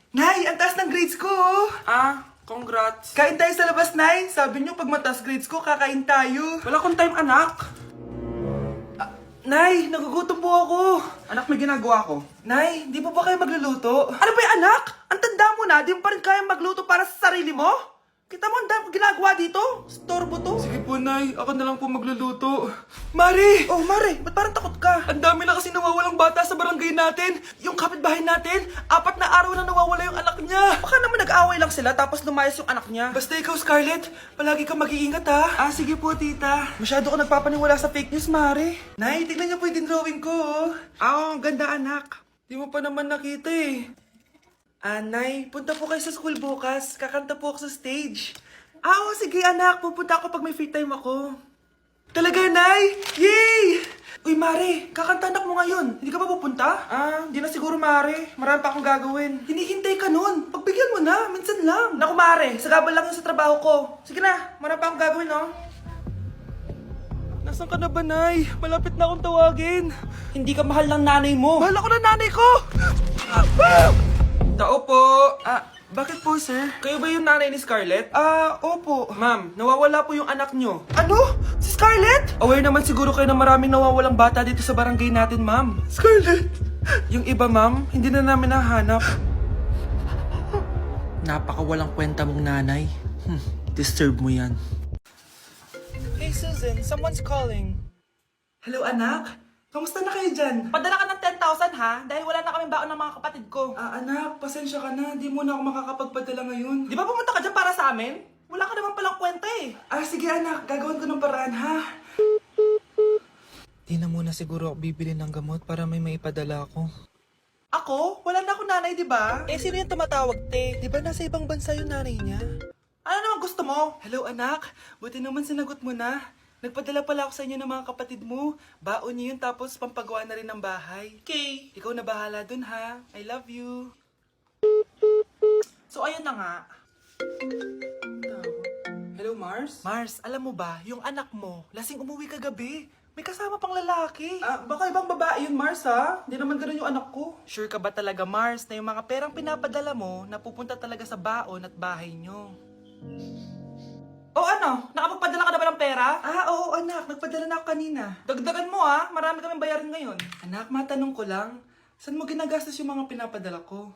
Nay, ang taas ng grades ko, oh. Congrats. Kain tayo sa labas, Nay. Sabi niyo, pag mataas grades ko, kakain tayo. Wala akong time, anak. Nay, nagugutom po ako. Anak, may ginagawa ko. Nay, di po ba kayo magluluto? Ano ba yung anak? Ang tanda mo na, di mo pa rin kaya magluto para sa sarili mo? Kita mo ang dami kong ginagawa dito? Storbo to. Sige po, Nay. Ako na lang po magluluto. Mari! Oh, Mare, ba't parang takot ka? Ang dami na kasi nawawalang bata sa barangay natin. Yung kapitbahay natin, 4 na araw na nawawala yung anak niya. Baka naman nag-away lang sila tapos lumayas yung anak niya. Basta ikaw, Scarlett, palagi kang mag-iingat, ha? Sige po, tita. Masyado ko nagpapaniwala sa fake news, Mare. Nay, tignan niyo po yung drawing ko, oh. Ang ganda, anak. Di mo pa naman nakita, eh. Nay, punta po kayo sa school bukas. Kakanta po ako sa stage. Sige, anak. Pupunta ako pag may free time ako. Talaga, Nay? Yay! Uy, Mare, kakanta anak mo ngayon. Hindi ka ba pupunta? Hindi na siguro, Mare. Marami pa akong gagawin. Hinihintay ka nun. Pagbigyan mo na, minsan lang. Naku, Mare, sagabal lang yun sa trabaho ko. Sige na, marami pa akong gagawin, no? Nasaan ka na ba, Nay? Malapit na akong tawagin. Hindi ka mahal ng nanay mo. Mahal ako ng nanay ko! Tao po. Bakit po, sir? Kayo ba yung nanay ni Scarlett? Opo. Ma'am, nawawala po yung anak nyo. Ano? Si Scarlett? Aware naman siguro kayo na maraming nawawalang bata dito sa barangay natin, ma'am. Scarlett? Yung iba, ma'am, hindi na namin nahanap. Napakawalang kwenta mong nanay. Disturb mo yan. Hey, Susan. Someone's calling. Hello, anak. Kamusta na kayo dyan? Padala ka ng 10,000 ha? Dahil wala na kaming baon ng mga kapatid ko. Anak, pasensya ka na. Di mo na ako makakapagpadala ngayon. Di ba pumunta ka dyan para sa amin? Wala ka naman palang kwenta eh. Sige, anak. Gagawin ko ng paraan, ha? Di na muna siguro ako bibili ng gamot para may maipadala ako. Ako? Wala na ako nanay, di ba? Sino yung tumatawag, te? Di ba nasa ibang bansa yung nanay niya? Ano naman gusto mo? Hello, anak. Buti naman sinagot mo na. Nagpadala pala ako sa inyo ng mga kapatid mo. Baon niyo yun tapos pampagawa na rin ng bahay. Okay. Ikaw na bahala dun, ha? I love you. So, ayun na nga. Hello, Mars? Mars, alam mo ba, yung anak mo, lasing umuwi kagabi. May kasama pang lalaki. Baka ibang babae yun, Mars, ha? Hindi naman ganun yung anak ko. Sure ka ba talaga, Mars, na yung mga perang pinapadala mo, napupunta talaga sa baon at bahay nyo? O ano? Nakapagpadala ka na ba ng pera? Oo, anak. Nagpadala na ako kanina. Dagdagan mo ah, marami kaming bayarin ngayon. Anak, matanong ko lang. Saan mo ginagastos yung mga pinapadala ko?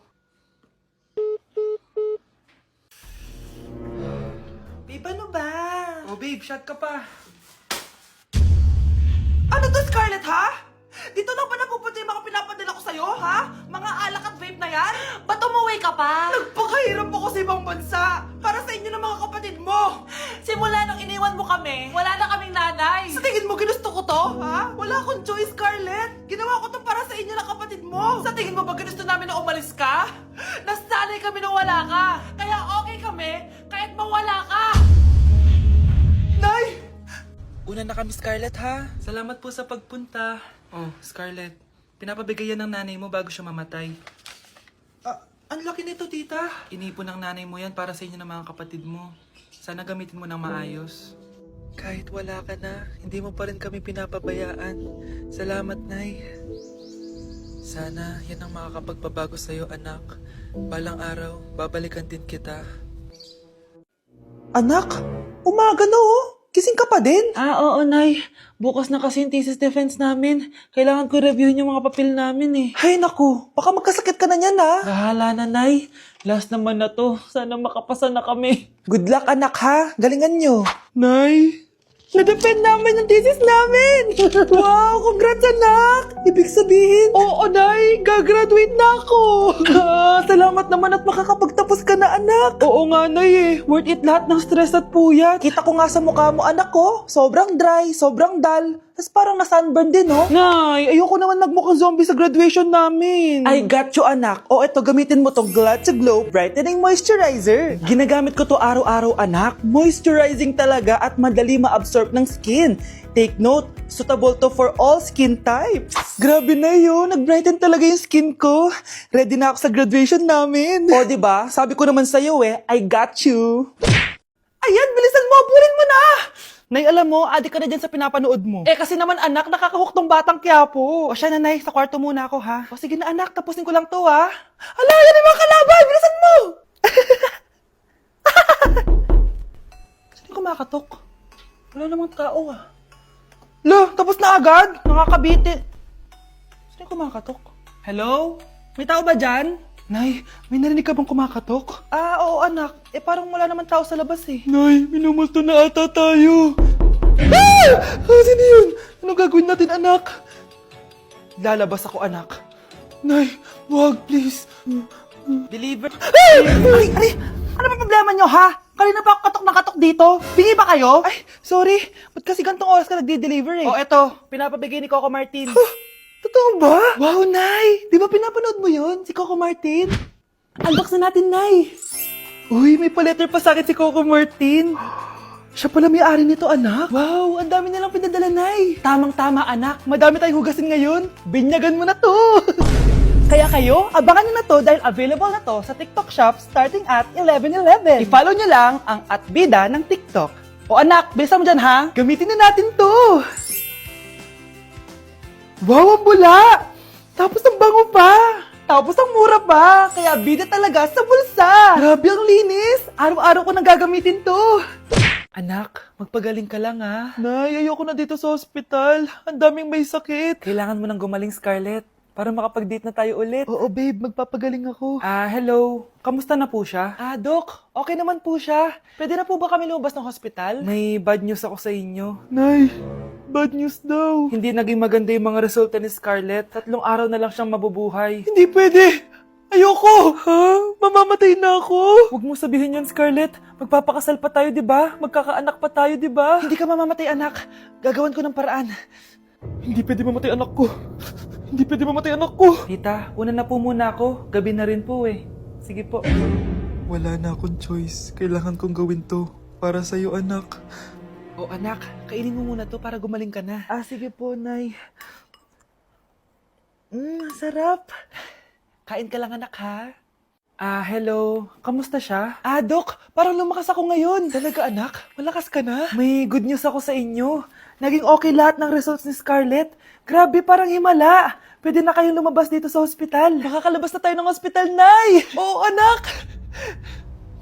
Babe, ano ba? Oh, babe, shot ka pa. Ano to, Scarlett, ha? Dito na ba napupunta yung mga pinapadala ko sa'yo, ha? Mga alak at vape na yan? Ba't umuwi ka pa? Nagpakahirap ako sa ibang bansa para sa inyo ng mga kapatid mo. Simula nung iniwan mo kami, wala na kaming nanay. Sa tingin mo ginusto ko to, ha? Wala akong choice, Scarlett. Ginawa ko to para sa inyo ng kapatid mo. Sa tingin mo ba ginusto namin na umalis ka? Nasanay kami na wala ka. Kaya okay kami kahit mawala ka. Nay! Una na kami, Scarlett, ha? Salamat po sa pagpunta. Oh, Scarlett. Pinapabigay yan ng nanay mo bago siya mamatay. Ang laki nito, tita. Inipon ng nanay mo yan para sa inyo ng mga kapatid mo. Sana gamitin mo ng maayos. Kahit wala ka na, hindi mo pa rin kami pinapabayaan. Salamat, Nay. Sana yan ang makakapagpabago sa'yo, anak. Balang araw, babalikan din kita. Anak, umaga na oh. Kising ka pa din? Oo, Nay. Bukas na kasi yung thesis defense namin. Kailangan ko reviewin yung mga papel namin eh. Hay naku, baka magkasakit ka na niyan ha. Bahala na, Nay. Last naman na to. Sana makapasa na kami. Good luck anak ha, galingan nyo. Nay! Na-defend namin yung thesis namin! Wow, congrats anak! Ibig sabihin, Oo, Nay! Gagraduate na ako! salamat naman at makakapagtapos ka na anak. Oo nga, Nay eh. Worth it lahat ng stress at puyat. Kita ko nga sa mukha mo anak ko, sobrang dry, sobrang dull. Tapos parang na-sunburn din oh. Nay, ayoko naman magmukhang zombie sa graduation namin. I got you anak. O eto, gamitin mo to Glad to Glow Brightening Moisturizer. Ginagamit ko to araw-araw anak. Moisturizing talaga at madali ma-absorb ng skin. Take note, suitable to for all skin types. Grabe na yun, nag-brighten talaga yung skin ko. Ready na ako sa graduation namin. O diba, sabi ko naman sa'yo I got you. Ayan, bilisan mo, abulin mo na! Nay, alam mo, adik ka na dyan sa pinapanood mo. Kasi naman anak, nakakahook tong batang Quiapo. O siya na, Nay, sa kwarto muna ako, ha? O sige na anak, tapusin ko lang to ha. Ala, yan yung mga kalaban! Bilisan tao ah. Lo, tapos na agad? Nakakabiti. Sino yung kumakatok? Hello? May tao ba dyan? Nay, may narinig ka bang kumakatok? Oo anak. Parang wala naman tao sa labas eh. Nay, minumulto na ata tayo. Ah! Sino yun? Anong gagawin natin, anak? Lalabas ako anak. Nay, wag, please. Deliver. Ay! Ano ba problema nyo ha? Kanina pa ako katok na katok dito. Bingi ba kayo? Ay, sorry. Ba't kasi gantong oras ka nagde-deliver eh? Oh, eto. Pinapabigay ni Coco Martin. Totoo ba? Wow, Nay! Di ba pinapanood mo yun? Si Coco Martin? Unbox na natin, Nay. Uy, may pa-letter pa sa akin si Coco Martin. Siya pala may-ari nito, anak. Wow, ang dami nilang pinadala, Nay. Tamang-tama, anak. Madami tayong hugasin ngayon. Binyagan mo na to. Kaya kayo, abangan nyo na to dahil available na to sa TikTok Shop starting at 11/11. I-follow nyo lang ang @bida ng TikTok. O anak, bilisan mo dyan ha. Gamitin na natin to. Wow, ang bula. Tapos ang bango pa. Tapos ang mura pa, kaya bida talaga sa bulsa. Grabe ang linis. Araw-araw ko nang gagamitin to. Anak, magpagaling ka lang ha. Nay, ayoko na dito sa ospital. Ang daming may sakit. Kailangan mo nang gumaling, Scarlett, para makapag-date na tayo ulit. Oo, babe. Magpapagaling ako. Hello. Kamusta na po siya? Doc. Okay naman po siya. Pwede na po ba kami lumabas ng hospital? May bad news ako sa inyo. Nay, bad news daw. Hindi naging maganda yung mga resulta ni Scarlett. 3 araw na lang siyang mabubuhay. Hindi pwede. Ayoko. Ha? Mamamatay na ako. Huwag mo sabihin yun, Scarlett. Magpapakasal pa tayo, di ba? Magkakaanak pa tayo, di ba? Hindi ka mamamatay, anak. Gagawan ko ng paraan. Hindi pwede mamatay anak ko. Hindi pwede mamatay anak ko. Tita, una na po muna ako. Gabi na rin po eh. Sige po. Wala na akong choice. Kailangan kong gawin to. Para sa'yo, anak. O anak, kainin mo muna to para gumaling ka na. Sige po, Nay. Sarap. Kain ka lang anak ha. Hello. Kamusta siya? Doc, parang lumakas ako ngayon. Talaga, anak? Malakas ka na? May good news ako sa inyo. Naging okay lahat ng results ni Scarlett. Grabe, parang himala. Pwede na kayong lumabas dito sa ospital. Makakalabas na tayo ng ospital, Nay! Oo, anak!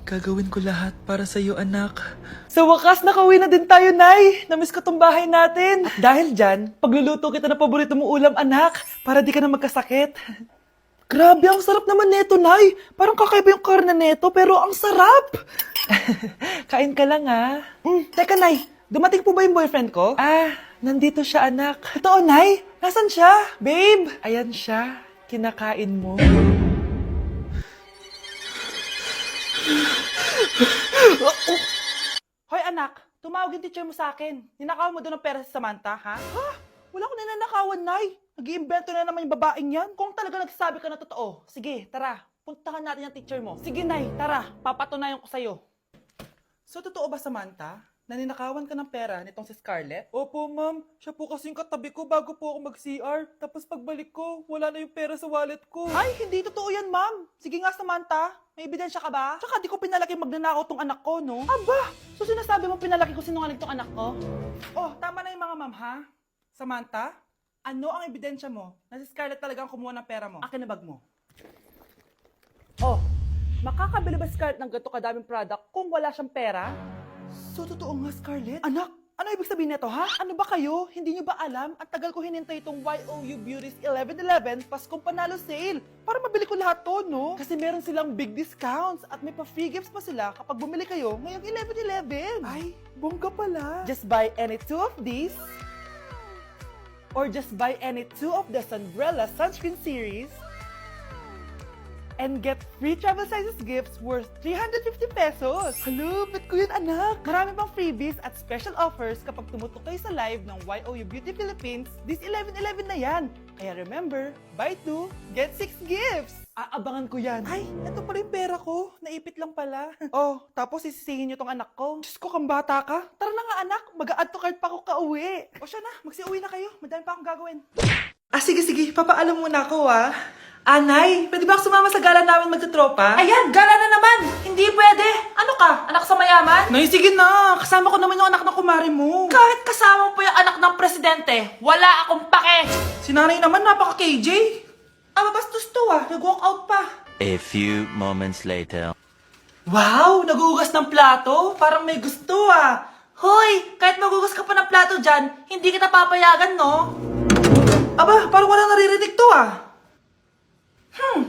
Gagawin ko lahat para sa'yo, anak. Sa wakas, nakauwi na din tayo, Nay. Namiss ko tong bahay natin. At dahil dyan, pagluluto kita ng paborito mong ulam, anak, para di ka na magkasakit. Grabe, ang sarap naman neto, Nay. Parang kakaiba yung karne neto, pero ang sarap. Kain ka lang, ha? Teka, Nay. Dumating po ba yung boyfriend ko? Nandito siya, anak. Totoo, Nay? Nasaan siya? Babe! Ayan siya. Kinakain mo. Hoy, anak. Tumawag yung teacher mo sa akin. Ninakaw mo doon ng pera si Samantha, ha? Wala ko ninanakawan, Nay. Nag-iimbento na naman yung babaeng yan. Kung talaga nagsasabi ka na totoo, sige, tara. Puntahan natin yung teacher mo. Sige, Nay, tara. Papatunayan ko sa'yo. So, totoo ba, Samantha? Naninakawan ka ng pera nitong si Scarlett? Opo, ma'am. Siya po kasing katabi ko bago po ako mag-CR. Tapos pagbalik ko, wala na yung pera sa wallet ko. Ay, hindi totoo yan, ma'am. Sige nga, Samantha. May ebidensya ka ba? Tsaka di ko pinalaki magnanakaw tong anak ko, no? Aba! So sinasabi mo pinalaki ko sinungaling tong anak ko? Oh, tama na yung mga ma'am, ha? Samantha, ano ang ebidensya mo na si Scarlett talagang kumuha ng pera mo? Akin na bag mo. Oh, makakabili ba si Scarlett ng ganito kadaming product kung wala siyang pera? So, totoo nga, Scarlett? Anak, ano ibig sabihin nito, ha? Ano ba kayo? Hindi nyo ba alam? Ang tagal ko hinintay itong YOU Beauty's 11/11 Paskong Panalo Sale para mabili ko lahat to, no? Kasi meron silang big discounts at may pa-free gifts pa sila kapag bumili kayo ngayong 11/11. Ay, bongga pala. Just buy any 2 of these or just buy any 2 of the Sunbrella Sunscreen Series and get free travel sizes gifts worth 350 pesos. Hello, bet ko yun, anak. Marami pang freebies at special offers kapag tumutok kayo sa live ng YOU Beauty Philippines this 11/11 na yan. Kaya remember, buy 2, get 6 gifts. Aabangan ko yan. Ay, ito pala yung pera ko. Naipit lang pala. Oh, tapos sisisihin nyo tong anak ko. Diyos ko, kang bata ka. Tara na nga anak, mag-a-add to cart pa ako kauwi. O siya na, magsiuwi na kayo. Madami pa akong gagawin. Sige, papaalam muna ako, Nay, pwede ba ako sumama sa gala namin magtutropa? Ayan, gala na naman! Hindi pwede! Ano ka? Anak sa mayaman? Nay, sige na. Kasama ko naman yung anak ng kumari mo. Kahit kasama mo pa yung anak ng presidente, wala akong pake! Si nanay naman, napaka-KJ. Mabastos to, nag-walk out pa. A few moments later. Wow, naguhugas ng plato. Parang may gusto, Hoy, kahit magugas ka pa ng plato dyan, hindi kita papayagan, no? Aba, parang walang naririnig to ah.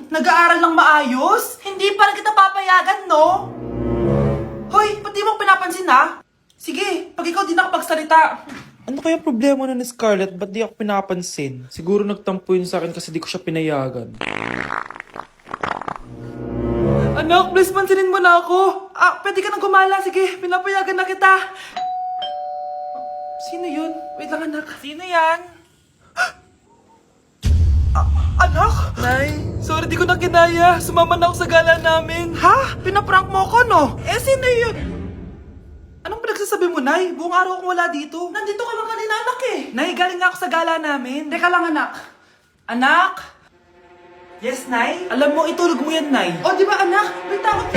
Nag-aaral ng maayos? Hindi pa rin kita papayagan, no? Hoy, ba't di mo ako pinapansin ha? Sige, pag ikaw di nakapagsalita. Ano kaya problema na ni Scarlett? Ba't di ako pinapansin? Siguro nagtampo yun sa akin kasi di ko siya pinayagan. Anak, please pansinin mo na ako. Pwede ka nang gumala. Sige, pinapayagan na kita. Sino yun? Wait lang, anak. Sino yan? Anak? Nay, sorry di ko na kinaya. Sumama na ako sa gala namin. Ha? Pinaprank mo ko, no? Sino yun? Anong pinagsasabi mo, Nay? Buong araw akong wala dito. Nandito ka lang kanina, anak eh. Nay, galing nga ako sa gala namin. Teka lang, anak. Anak? Yes, Nay? Alam mo, itulog mo yan, Nay. O, di ba, anak? May takot.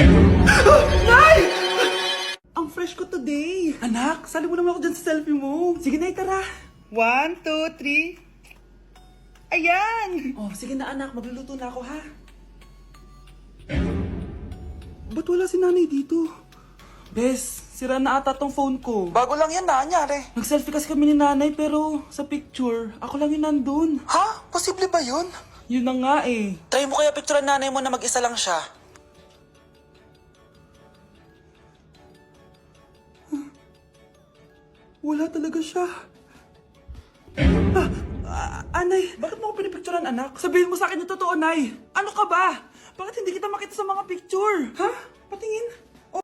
Nay! Ang fresh ko today. Anak, sali mo naman ako dyan sa selfie mo. Sige, Nay, tara. 1, 2, 3. Ayan! Oh, sige na, anak. Magluluto na ako, ha? Ba't wala si nanay dito? Bes, sira na ata tong phone ko. Bago lang yan, nangyari. Nag-selfie kasi kami ni nanay pero sa picture, ako lang yung nandun. Ha? Posible ba yun? Yun na nga eh. Try mo kaya picturean nanay mo na mag-isa lang siya. Wala talaga siya. Anay, bakit mo ako pinipicturean, anak? Sabihin mo sa akin yung totoo, Nay. Ano ka ba? Bakit hindi kita makita sa mga picture? Ha? Patingin.